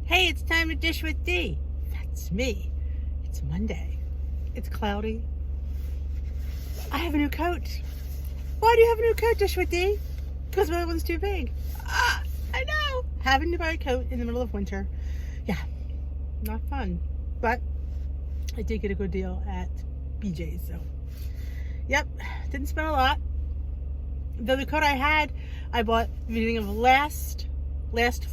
Hey, it's time to dish with D. That's me. It's Monday. It's cloudy. I have a new coat. Why do you have a new coat, Dish with D? Because my one's too big. I know. Having to buy a coat in the middle of winter. Yeah, not fun. But I did get a good deal at BJ's, so. Yep, didn't spend a lot. Though the coat I had, I bought the beginning of last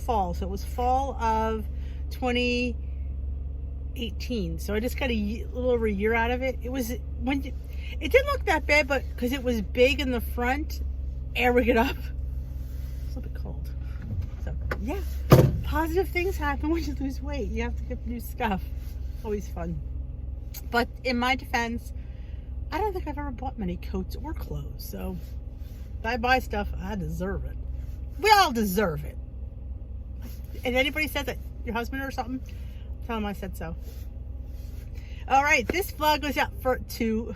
fall. So it was fall of 2018. So I just got a little over a year out of it. It didn't look that bad, but because it was big in the front, air would get up. It's a little bit cold. So yeah, positive things happen when you lose weight. You have to get new stuff. Always fun. But in my defense, I don't think I've ever bought many coats or clothes. So if I buy stuff, I deserve it. We all deserve it. And anybody says that, your husband or something, tell them I said so. All right, this vlog goes out to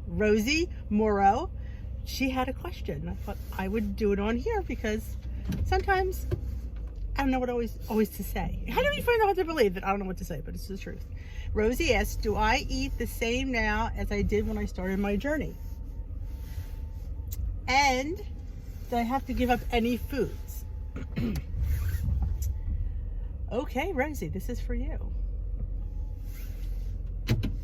Rosie Morrow. She had a question. I thought I would do it on here because sometimes I don't know what always to say. I don't even know what to believe that I don't know what to say, but it's the truth. Rosie asked, do I eat the same now as I did when I started my journey? And do I have to give up any foods? Okay, Rosie, this is for you.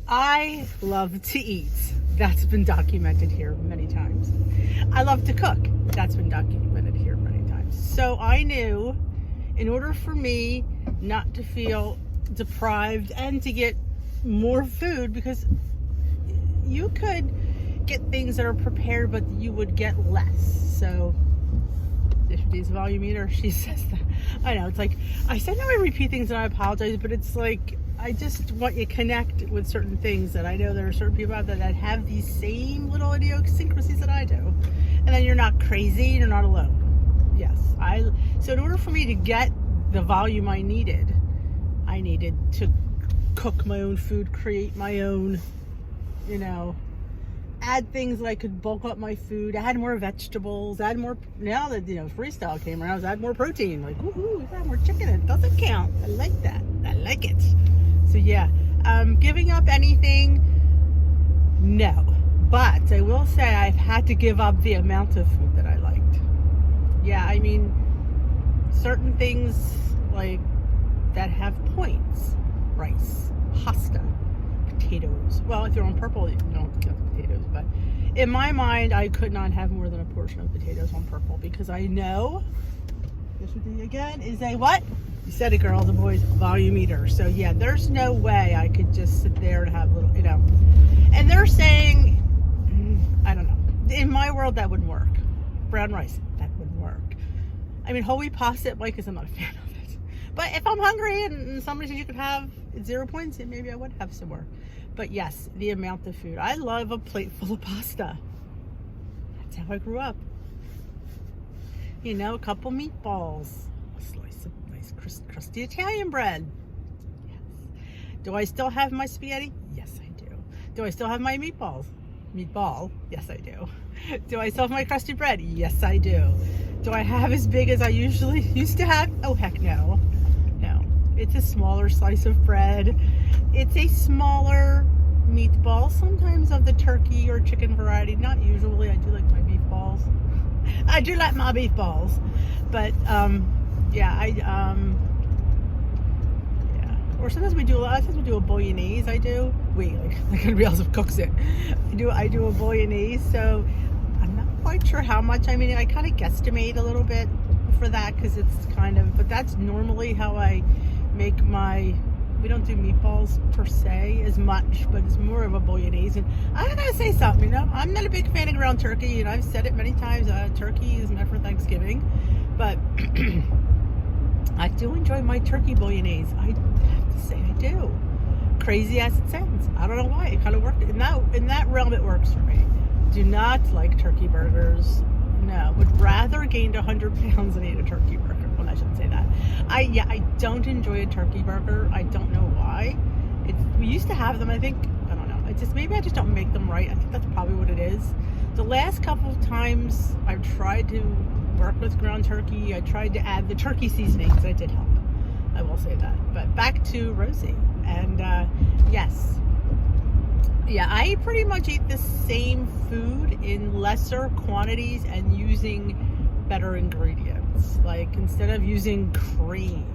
I love to eat. That's been documented here many times. I love to cook. That's been documented here many times. So I knew in order for me not to feel deprived and to get more food, because you could get things that are prepared, but you would get less. So Dish volume eater, she says that. I know, it's like, I know I repeat things and I apologize, but it's like, I just want you to connect with certain things that I know there are certain people out there that have these same little idiosyncrasies that I do. And then you're not crazy, you're not alone. Yes, so in order for me to get the volume I needed to cook my own food, create my own, add things that I could bulk up my food, add more vegetables, add more, now that, freestyle came around, add more protein, like, woohoo, add more chicken, it doesn't count. I like that. I like it. So yeah, giving up anything, no. But I will say I've had to give up the amount of food that I liked. Yeah, I mean, certain things like that have points, rice, pasta, potatoes. Well, if you're on purple, you don't get potatoes, but in my mind, I could not have more than a portion of potatoes on purple because I know this would be again is a what? You said it, girls and boys, volume eater. So yeah, there's no way I could just sit there and have little, And they're saying, I don't know. In my world, that wouldn't work. Brown rice, that wouldn't work. I mean, whole wheat pasta, why? Because I'm not a fan of it. But if I'm hungry and somebody says you could have 0 points, maybe I would have some more. But yes, the amount of food. I love a plate full of pasta. That's how I grew up. A couple meatballs, a slice of nice crusty Italian bread. Yes. Do I still have my spaghetti? Yes, I do. Do I still have my meatballs? Meatball? Yes, I do. Do I still have my crusty bread? Yes, I do. Do I have as big as I usually used to have? Oh, heck no. No. It's a smaller slice of bread. It's a smaller meatball, sometimes of the turkey or chicken variety. Not usually. I do like my beef balls. I do like my beef balls. But, yeah, yeah. Or sometimes we do a bolognese. I do. Like everybody else cooks it. I do a bolognese, so I'm not quite sure how much. I mean, I kind of guesstimate a little bit for that because it's but that's normally how I make we don't do meatballs per se as much, but it's more of a bolognese. And I gotta say something, I'm not a big fan of ground turkey, and I've said it many times, turkey is meant for Thanksgiving, but I do enjoy my turkey bolognese. I have to say I do. Crazy as it sounds. I don't know why. It kind of worked. In that realm, it works for me. Do not like turkey burgers. No. Would rather gained 100 pounds than eat a turkey burger. Well, I shouldn't say that. I don't enjoy a turkey burger. I don't know why. We used to have them, I think. I don't know. Maybe I just don't make them right. I think that's probably what it is. The last couple of times I've tried to work with ground turkey, I tried to add the turkey seasonings. That did help. I will say that. But back to Rosie. And yes. Yeah, I pretty much eat the same food in lesser quantities and using better ingredients. Like instead of using cream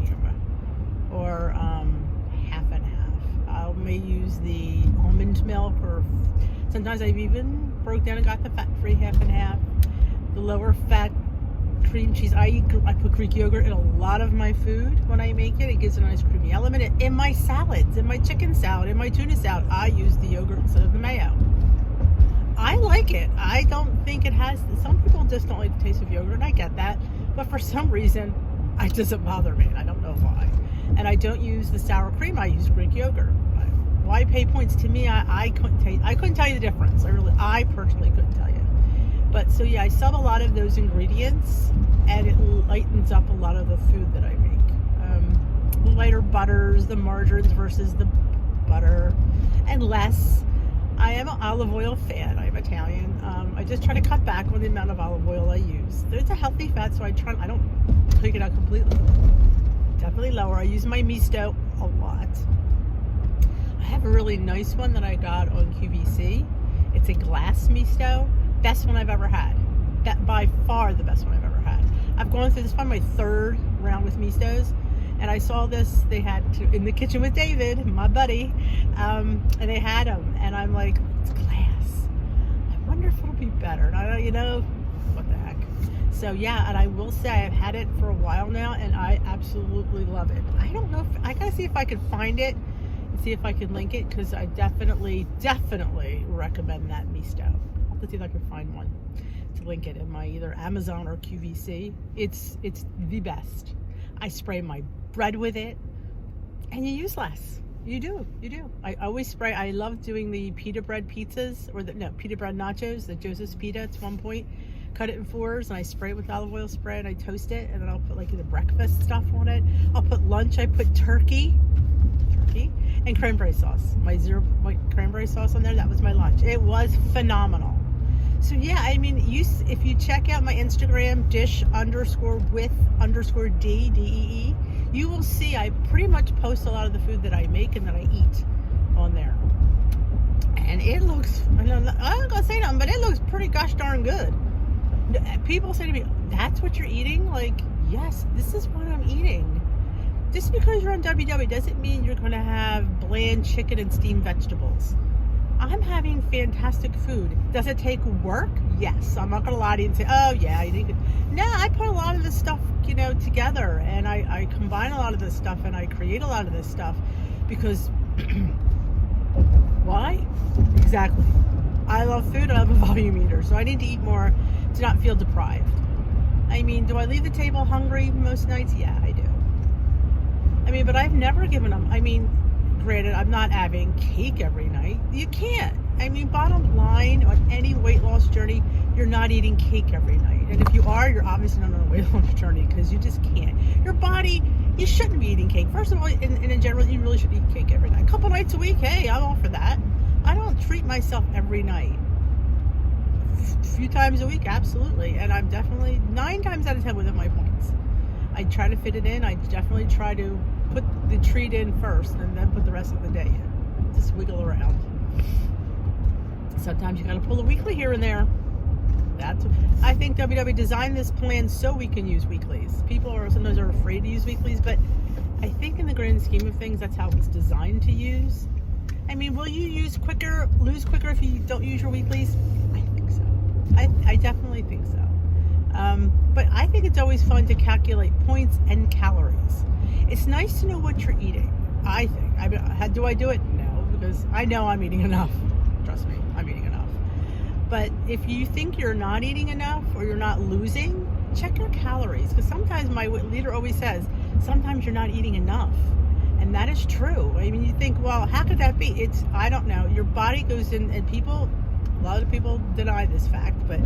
or half and half, I may use the almond milk, or sometimes I've even broke down and got the fat-free half and half. The lower fat cream cheese. I put Greek yogurt in a lot of my food when I make it. It gives a nice creamy element. In my salads, in my chicken salad, in my tuna salad, I use the yogurt instead of the mayo. I like it. I don't think it has, some people just don't like the taste of yogurt, and I get that. But for some reason, it doesn't bother me, and I don't know why. And I don't use the sour cream. I use Greek yogurt. Why pay points? To me, I couldn't tell you the difference. I personally couldn't tell you. But so yeah, I sub a lot of those ingredients, and it lightens up a lot of the food that I make. Lighter butters, the margarines versus the butter, and less. I am an olive oil fan. I'm Italian. I just try to cut back on the amount of olive oil I use. There's a healthy fat, so I don't take it out completely. Definitely lower. I use my misto a lot. I have a really nice one that I got on QVC. It's a glass misto. Best one I've ever had. That by far the best one I've ever had. I've gone through this one, my third round with mistos, and I saw this. They had in the kitchen with David, my buddy, and they had them, and I'm like, it's glass. I wonder if it'll be better. And I, what the heck. So yeah, and I will say I've had it for a while now, and I absolutely love it. I don't know if I gotta see if I can find it and see if I can link it, because I definitely recommend that misto. Let's see if I can find one to link it in my either Amazon or QVC. It's the best. I spray my bread with it, and you use less. You do. I always spray. I love doing the pita bread pizzas, or pita bread nachos, the Joseph's Pita. It's 1 point. Cut it in fours, and I spray it with olive oil spray, and I toast it, and then I'll put like the breakfast stuff on it. I'll put lunch. I put turkey, and cranberry sauce. My cranberry sauce on there. That was my lunch. It was phenomenal. So yeah, I mean, if you check out my Instagram, dish_with_DEE, DEE, you will see I pretty much post a lot of the food that I make and that I eat on there. And it looks, I'm not gonna say nothing, but it looks pretty gosh darn good. People say to me, that's what you're eating? Like, yes, this is what I'm eating. Just because you're on WW doesn't mean you're gonna have bland chicken and steamed vegetables. I'm having fantastic food. Does it take work? Yes. I'm not going to lie to you and say, oh yeah, you need to. No, I put a lot of this stuff, together, and I combine a lot of this stuff, and I create a lot of this stuff because why? Exactly. I love food, and I'm a volume eater, so I need to eat more to not feel deprived. I mean, do I leave the table hungry most nights? Yeah, I do. I mean, but I've never given up. I mean, granted, I'm not having cake every night. You can't. I mean, bottom line, on any weight loss journey, you're not eating cake every night. And if you are, you're obviously not on a weight loss journey, because you just can't. Your body, you shouldn't be eating cake. First of all, in general, you really should eat cake every night. A couple nights a week, hey, I'm all for that. I don't treat myself every night. A few times a week, absolutely. And I'm definitely 9 times out of 10 within my points. I try to fit it in. I definitely try to put the treat in first and then put the rest of the day in. Just wiggle around. Sometimes you gotta pull a weekly here and there. I think WW designed this plan so we can use weeklies. People sometimes are afraid to use weeklies, but I think in the grand scheme of things, that's how it's designed to use. I mean, will you lose quicker if you don't use your weeklies? I think so. I definitely think so. But I think it's always fun to calculate points and calories. It's nice to know what you're eating, I think. Do I do it? No, because I know I'm eating enough. Trust me, I'm eating enough. But if you think you're not eating enough or you're not losing, check your calories. Because sometimes my leader always says, sometimes you're not eating enough. And that is true. I mean, you think, well, how could that be? I don't know. Your body goes in, and a lot of people deny this fact, but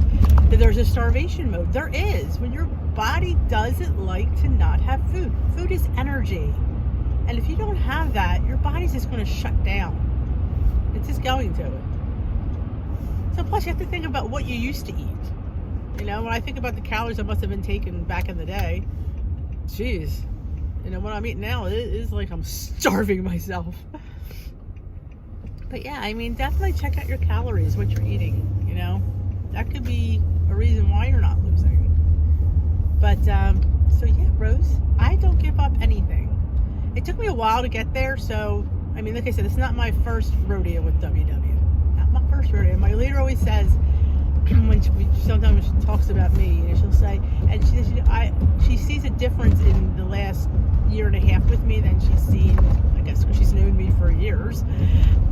there's a starvation mode. There is. When your body doesn't like to not have food. Food is energy. And if you don't have that, your body's just going to shut down. It's just going to. So plus you have to think about what you used to eat. When I think about the calories I must have been taking back in the day, geez, You know, what I'm eating now, it is like I'm starving myself. But yeah, I mean, definitely check out your calories, what you're eating, you know. That could be a reason why you're not losing. But, so yeah, Rose, I don't give up anything. It took me a while to get there, so, I mean, like I said, it's not my first rodeo with WW. Not my first rodeo. My leader always says, sometimes when she talks about me, and she'll say, and she sees a difference in the last year and a half with me than she's seen, I guess, because she's known me for years.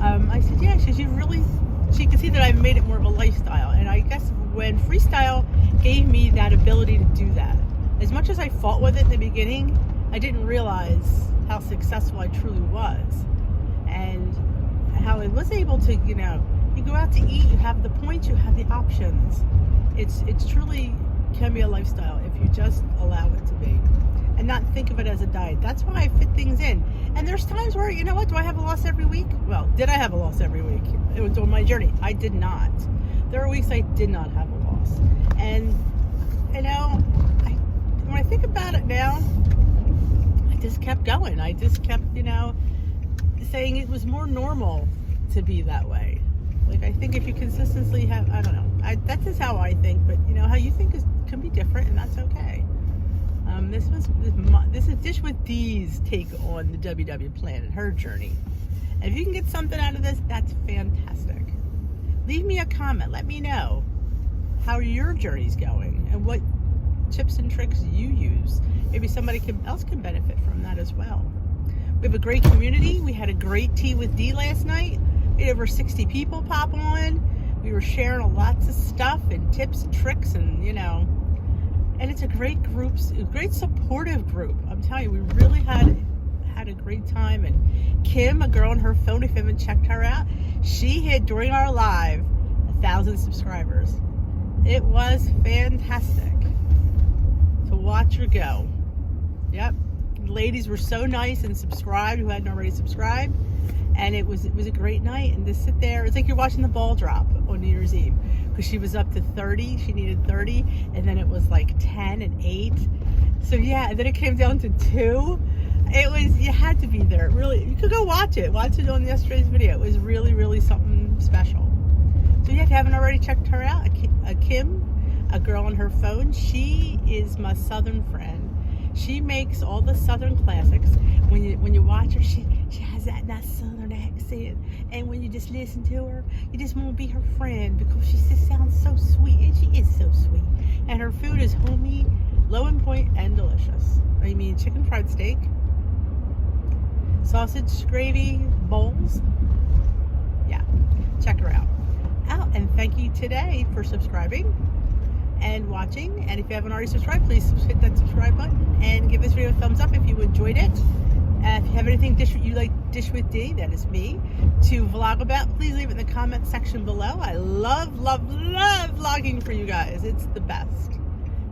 I said, yeah, she can see that I've made it more of a lifestyle. And I guess when freestyle gave me that ability to do that, as much as I fought with it in the beginning, I didn't realize how successful I truly was, and how I was able to, you know, you go out to eat, you have the points, you have the options. It's truly can be a lifestyle if you just allow it to be, and not think of it as a diet. That's why I fit things in. And there's times where, you know what, do I have a loss every week? Well, did I have a loss every week? It was on my journey. I did not. There are weeks I did not have a loss. And, you know, when I think about it now, I just kept going. I just kept, you know, saying it was more normal to be that way. Like, I think if you consistently have, I don't know, that's just how I think, but, you know, how you think can be different, and that's okay. This is Dish with Dee's take on the WW plan and her journey. And if you can get something out of this, that's fantastic. Leave me a comment. Let me know how your journey's going and what tips and tricks you use. Maybe somebody else can benefit from that as well. We have a great community. We had a great tea with Dee last night. We had over 60 people pop on. We were sharing lots of stuff and tips and tricks, and, you know, and it's a great group, a great supportive group. I'm telling you, we really had a great time. And Kim, a girl on her phone, if you haven't checked her out, she hit, during our live, 1,000 subscribers. It was fantastic to watch her go. Yep. The ladies were so nice and subscribed who hadn't already subscribed. And it was a great night. And to sit there, it's like you're watching the ball drop on New Year's Eve. Because she was up to 30, she needed 30, and then it was like 10 and 8. So yeah, and then it came down to 2. It was, you had to be there. Really, you could go watch it on yesterday's video. It was really, really something special. So yeah, if you haven't already checked her out, Kim, a girl on her phone, she is my Southern friend. She makes all the Southern classics. When you watch her, she has that nice Southern accent, and when you just listen to her, you just want to be her friend because she just sounds so sweet, and she is so sweet. And her food is homey, low in point, and delicious. I mean, chicken fried steak, sausage gravy bowls. Yeah, check her out. And thank you today for subscribing and watching. And if you haven't already subscribed, please hit that subscribe button and give this video a thumbs up if you enjoyed it. If you have anything you like Dish with Dee, that is me, to vlog about, please leave it in the comment section below. I love, love, love vlogging for you guys. It's the best.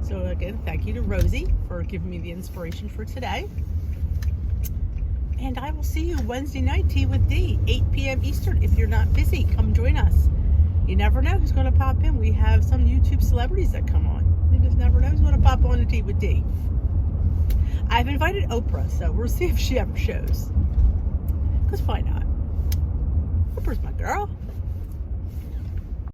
So again, thank you to Rosie for giving me the inspiration for today. And I will see you Wednesday night, Tea with Dee, 8 p.m. Eastern. If you're not busy, come join us. You never know who's going to pop in. We have some YouTube celebrities that come on. You just never know who's going to pop on to Tea with Dee. I've invited Oprah, so we'll see if she ever shows. Because why not? Oprah's my girl.